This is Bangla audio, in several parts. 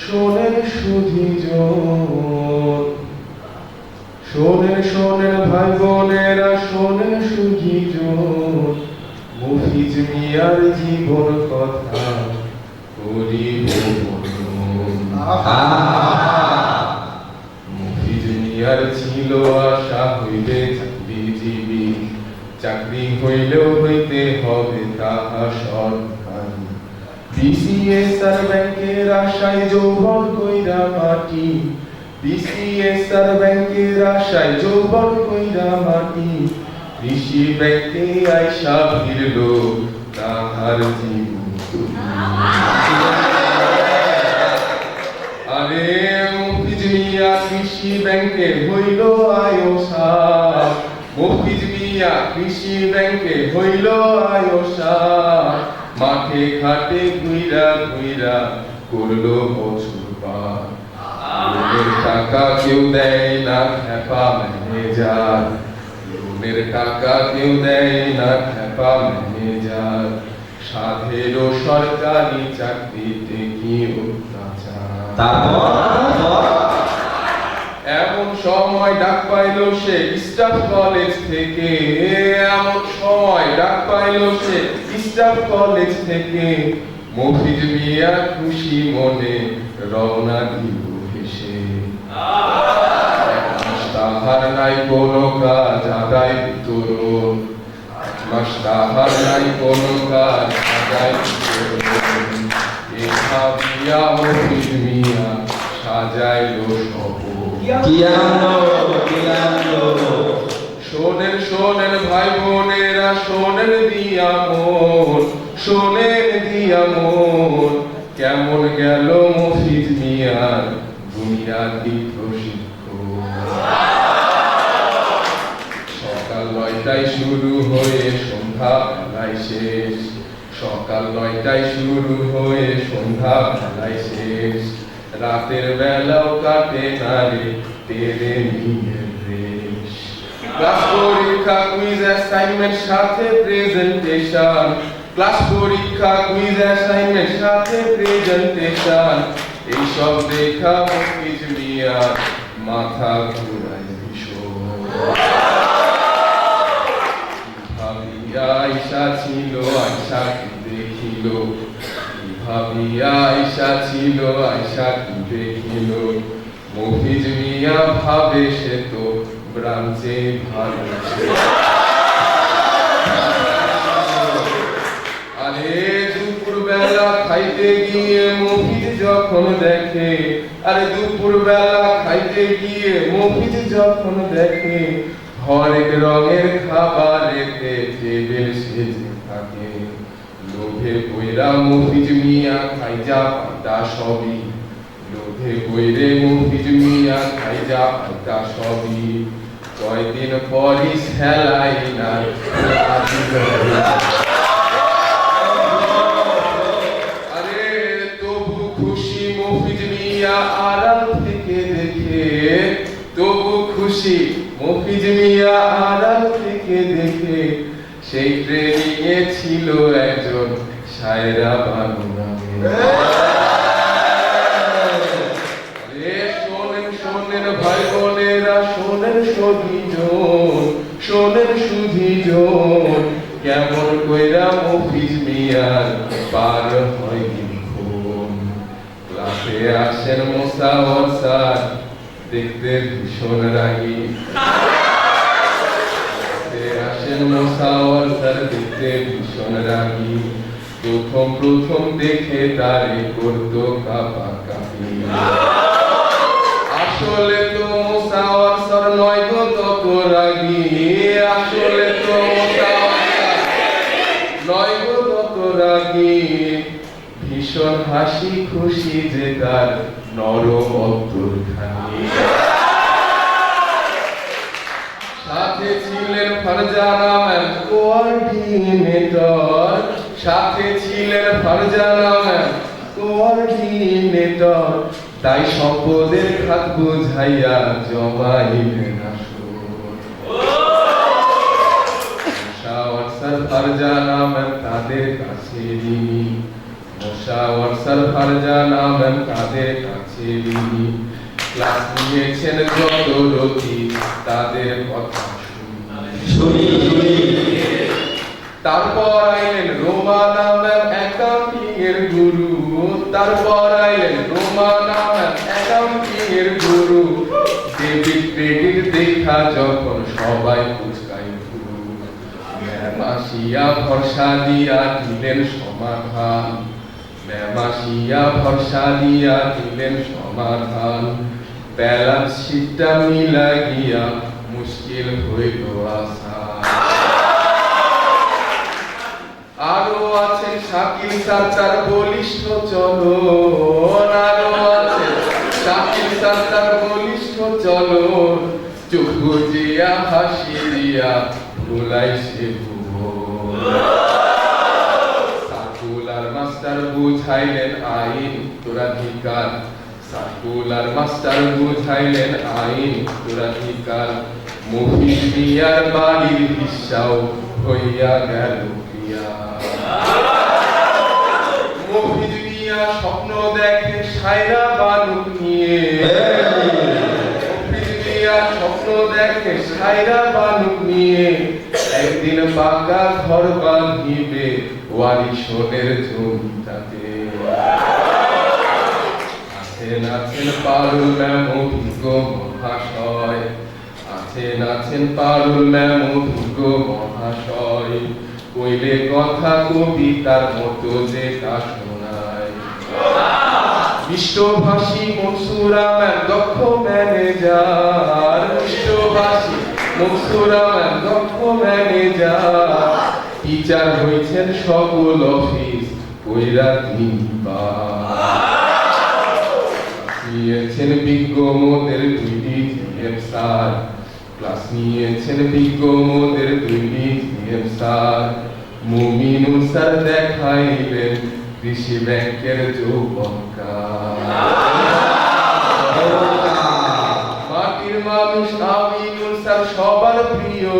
শোনেন সুধীজন, শোনেন শোনেন ভাই বোনেরা, শোনেন সুধীজন, মফিজ মিয়ার জীবন কথা করিব বর্ণন। মফিজ মিয়ার ছিল আশা হইবে চাকরিজীবী, চাকরি হইলেও হইতে হবে তাহা সরকারি। বিসিএস আর ব্যাংকের আশায় যৌবন কইরা মাটি, বিসিএস আর ব্যাংকের আশায় যৌবন কইরা মাটি, কৃষি ব্যাংকে আইসা ভিড়ল তাহার জীবন। আরে মফিজ মিয়া কৃষি ব্যাংকে হইল আয়সা, মফিজ মিয়া কৃষি ব্যাংকে হইল আয়সা, মাঠে ঘাটে ঘুইরা ঘুইরা করলো বছর পার। লোনের টাকা কেউ দেয় না খেপা ম্যানেজার, লোনের টাকা কেউ দেয় না খেপা ম্যানেজার, সাধেরও সরকারি চাকরিতে কি অত্যাচার। এমন সময় ডাক পাইলো সে স্টাফ কলেজ থেকে, এমন সময় ডাক পাইলো সে স্টাফ কলেজ থেকে, মফিজ মিয়া খুশি মনে রওনা দিল হেসে। তাহার নাই কোনো কাজ আদায় বিতরণ, তাহার নাই কোনো কাজ আদায় বিতরণ, এ ভাবিয়া মফিজ মিয়া সাজাইলো সপন। শোনেন শোনেন ভাই বোনেরা, শোনেন দিয়া মন, শোনেন দিয়া মন, কেমন গেল মফিজ মিয়ার বুনিয়াদি প্রশিক্ষণ। সকাল ৯টায় শুরু হয়ে সন্ধ্যা বেলায় শেষ, সকাল ৯টায় শুরু হয়ে সন্ধ্যা বেলায় শেষ, রাতের বেলাও কাটে না রে তেরে নিয়ে রেশ। ক্লাস পরীক্ষা কুইজ অ্যাসাইনমেন্ট সাথে প্রেজেন্টেশন, ক্লাস পরীক্ষা কুইজ অ্যাসাইনমেন্ট সাথে প্রেজেন্টেশন, এই সব দেখা মফিজ মিয়া মাথা ঘুরায় ভীষণ। ভাবিয়া আয়সা ছিল আয়সা কি দেখিল, ভাবিয়া আয়সা ছিল আয়সা কি দেখিল, মফিজ মিয়া ভাবে সে তো ব্রাঞ্চে ভালো। আরে দুপুর বেলা খাইতে গিয়ে মফিজ যখন দেখে, আরে দুপুর বেলা খাইতে গিয়ে মফিজ যখন দেখে, হরেক রঙের খাবার রেখে টেবিল সেজে থাকে। লোভে কইরা মফিজ মিয়া খাইজা পাইতা সবই, লোভে কইরে মফিজ মিয়া খাইজা পাইতা সবই, কয়দিন পরই সেলাই না। আরে তবু খুশি মফিজ মিয়া আড়াল থেকে দেখে, তবু খুশি মফিজ মিয়া আড়াল থেকে দেখে, সেই ট্রেনিংয়ে ছিল একজন সায়রা বানু নামে। শোনেন শোনেন ভাই বোনেরা, শোনেন সুধীজন, শোনেন সুধীজন, কেমন কইরা মফিজ মিয়ার পার হয় দিনক্ষণ। ক্লাসে আসেন মোসাওয়ার স্যার, দেখতে ভীষণ রাগী, মোসাওয়ার স্যার দেখতে ভীষণ রাগী, প্রথম প্রথম দেখে তারে করতো কাঁপাকাঁপি। আসলে তো মোসাওয়ার স্যার নয় গো তত রাগী, আসলে তো মোসাওয়ার স্যার নয় গো তত রাগী, ভীষণ হাসি খুশি যে তার নরম অন্তরখানি। সাথে ছিলেন ফারজানা ম্যাম কোঅর্ডিনেটর, সাথে ছিলেন ফারজানা ম্যাম কোঅর্ডিনেটর, তাই সম্পদের খাত বুঝাইয়া জমাইলেন আসর। মোসাওয়ার স্যার ফারজানা ম্যাম তাদের কাছে ঋণী, মোশাওয়ার সরফার জানা ম্যাম তাদের কাছে বিনি ক্লাস নিয়েছেন যত রতি তাদের কথা শুনি তারপর আইলেন রোমানা ম্যাম অ্যাকাউন্টিং এর গুরু তারপর আইলেন রোমানা ম্যাম অ্যাকাউন্টিং এর গুরু ডেবিট ক্রেডিট দেখা যখন সবাই পুচকাই গুরু ম্যাম আসিয়া ভরসা দিয়া দিলেন সমাধান ম্যাম আসিয়া ভরসা দিয়া দিলেন সমাধান ব্যালেন্স শিটটা মিলা গিয়া মুশকিল হইল আসা আরো আছেন শাকিল স্যার তার বলিষ্ঠ চলন আরো আছেন শাকিল স্যার তার বলিষ্ঠ চলন চোখ বুজিয়া হাসি দিয়া ভুলাইছে ভুবন সার্কুলার মাস্টার বুঝাইলেন আইন উত্তরাধিকার সার্কুলার মাস্টার বুঝাইলেন আইন উত্তরাধিকার মফিজ মিয়ার বাড়ির হিসাও হইয়া গেল মফিজ মিয়া স্বপ্ন দেখে সায়রা বানুক নিয়ে মফিজ মিয়া স্বপ্ন দেখে সায়রা বানুক নিয়ে একদিন পাকা ঘর বাঁধিবে ওয়ারিশনের জমিটাতে আছেন আছেন পারুল ম্যাম অভিজ্ঞ মহাশয় আছেন আছেন পারুল ম্যাম অভিজ্ঞ মহাশয় কইলে কথা কবিতার মতো যে তা শোনায় বিশ্বভাষী মনসুরা ম্যাম দক্ষ ম্যানেজার বিশ্বভাষী মনসুরা ম্যাম দক্ষ ম্যানেজার টিচার হইছেন সকল অফিস কইরা নিয়েছেন বিজ্ঞ মোদের দুই ডিএম স্যার ক্লাস নিয়েছেন বিজ্ঞ মোদের দুই ডিএম স্যার মুমিনুল স্যার দেখাইলেন কৃষি ব্যাংকের মাটির মানুষ আমিনুল স্যার সবার প্রিয়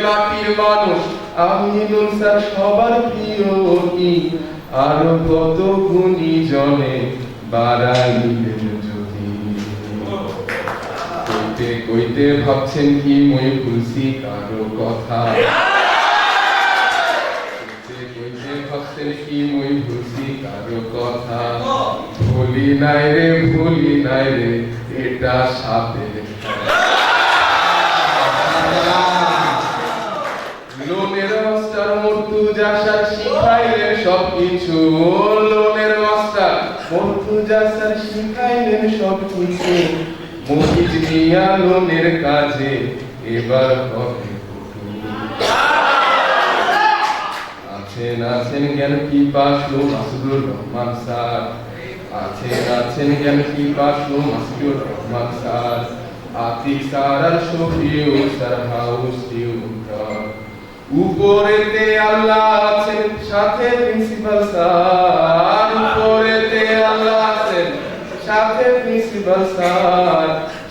মাটির মানুষ আমিনুল স্যার সবার প্রিয় আরো কত গুণী জনে বাড়াইলেন যদি কইতে কইতে ভাবছেন কি মই ভুলছি কারো কথা কইতে ভাবছেন কি মই ভুলছি কারো কথা ভুলি নাই রে এটা সাপের লোনের মাস্টার মুর্তুজা স্যার শিখাইলেন সবকিছু লোনের মাস্টার মুর্তুজা স্যার শিখাইলেন সবকিছু মফিজ মিয়া লোনের কাজে এবার হবে আছেন জ্ঞান পিপাসু মাসুদুর রহমান স্যার আছেন জ্ঞান পিপাসু মাসুদুর রহমান স্যার আতিক স্যার আর শফিউ স্যার হাউস টিউটর উপরেতে আল্লাহ আছেন সাথে প্রিন্সিপাল স্যার উপরেতে আল্লাহ আছেন সাথে প্রিন্সিপাল স্যার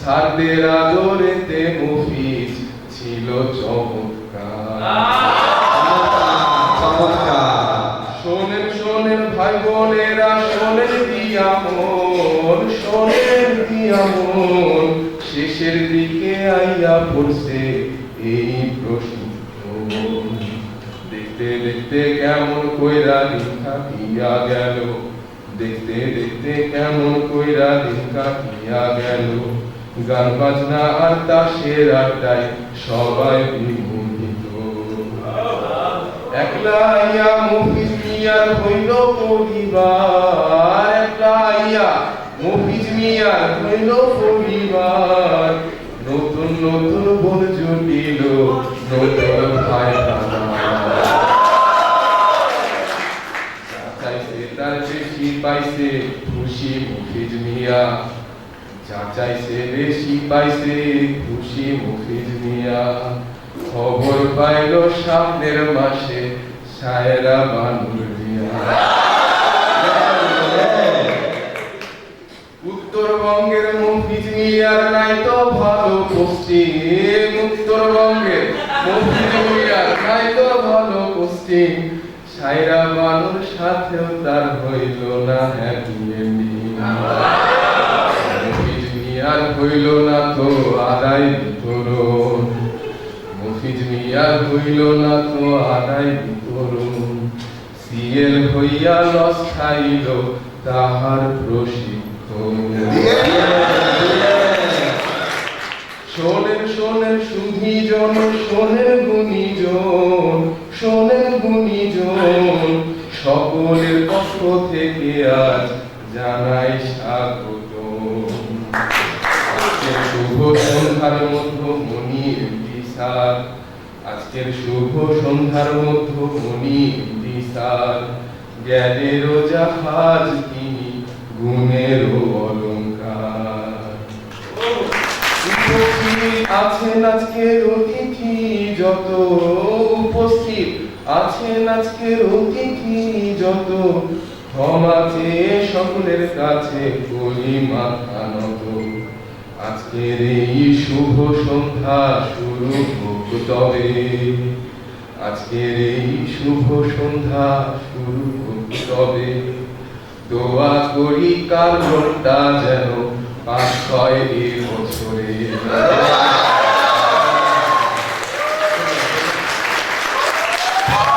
স্যারদের আদরেতে মফিজ ছিল চমৎকার শোনেন ভাই বোনেরা শোনেন দিয়া মন শেষের দিকে আইয়া পড়ছে এই প্রশ্ন দেখতে দেখতে কেমন কইরা দিন কাটিয়া গেল দেখতে দেখতে কেমন কইরা দিন কাটিয়া গেল গান বাজনা আর তাসের আড্ডায় সবাই বিমোহিত একলা ইয়া মফিজ মিয়ার হইল পরিবার একলা ইয়া মফিজ মিয়ার হইল পরিবার নতুন বোন জুটিল নতুন ভাই চাচাইছে তার বেশি পাইছে খুশি মফিজ মিয়া চাচাইছে বেশি পাইছে খুশি মফিজ মিয়া খবর পাইল সামনের মাসে সায়রা বানুর মিয়া উত্তরবঙ্গের মফিজ মিয়ার নাই তো ভালো পোস্টিং উত্তরবঙ্গের মফিজ মিয়ার নাই তো ভালো পোস্টিং সায়রা বানুর সাথেও না হ্যাপি এন্ডিং। মফিজ মিয়ার হইল না তো আদায় বিতরণ, মফিজ মিয়ার হইল না তো আদায় বিতরণ। সিএল হইয়া লস খাইল তাহার প্রশিক্ষণ। শোনেন শোনেন সুধীজন, শোনেন গুণীজন, শোনেন গুণীজন, সকলের পক্ষ থেকে আজ জানাই স্বাগত। আজকের শুভ সন্ধ্যার মধ্যমণি বিশাল, আজকের শুভ সন্ধ্যার মধ্যমণি বিশাল, জ্ঞানেরও জাহাজ তিনি, গুণেরও অলঙ্কার। আছেন আজকের অতিথি যত, উপস্থিত আছেন আজকের অতিথি যত, ক্ষমা চেয়ে সকলের কাছে করি মাথা নত। আজকের এই শুভ সন্ধ্যা শুরু হোক তবে, আজকের এই শুভ সন্ধ্যা শুরু হোক তবে। দোয়া করি কারণটা যেন 5-6 বছরে